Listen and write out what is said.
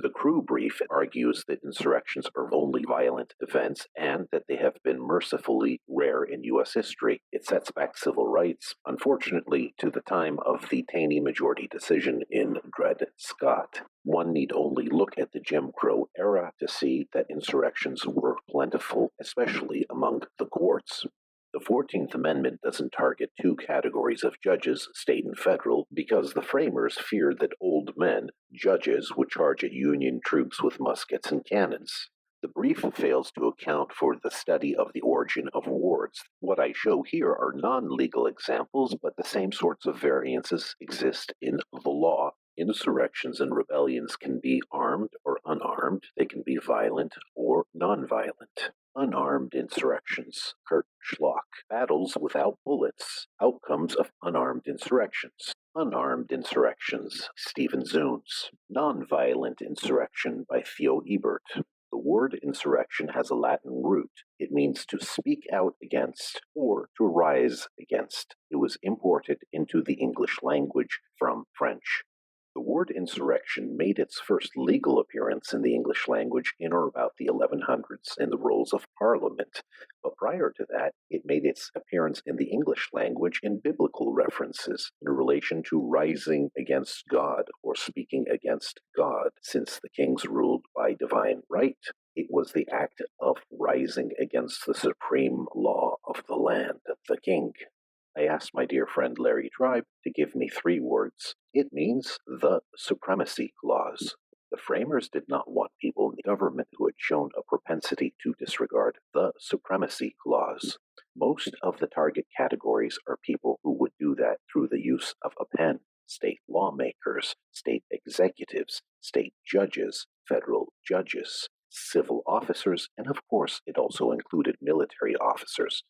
The Crew brief argues that insurrections are only violent events and that they have been mercifully rare in U.S. history. It sets back civil rights, unfortunately, to the time of the Taney majority decision in Dred Scott. One need only look at the Jim Crow era to see that insurrections were plentiful, especially among the courts. The 14th Amendment doesn't target two categories of judges, state and federal, because the framers feared that old men, judges, would charge at Union troops with muskets and cannons. The brief fails to account for the study of the origin of wards. What I show here are non-legal examples, but the same sorts of variances exist in the law. Insurrections and rebellions can be armed or unarmed. They can be violent or nonviolent. Unarmed insurrections, Kurt Schlock. Battles without bullets, outcomes of unarmed insurrections. Unarmed insurrections, Stephen Zunes. Nonviolent insurrection by Theo Ebert. The word insurrection has a Latin root. It means to speak out against or to rise against. It was imported into the English language from French. The word insurrection made its first legal appearance in the English language in or about the 1100s in the Rolls of Parliament, but prior to that, it made its appearance in the English language in biblical references in relation to rising against God or speaking against God. Since the kings ruled by divine right, it was the act of rising against the supreme law of the land, the king. I asked my dear friend Larry Tribe to give me 3 words. It means the Supremacy Clause. The framers did not want people in the government who had shown a propensity to disregard the Supremacy Clause. Most of the target categories are people who would do that through the use of a pen. State lawmakers, state executives, state judges, federal judges, civil officers, and of course it also included military officers.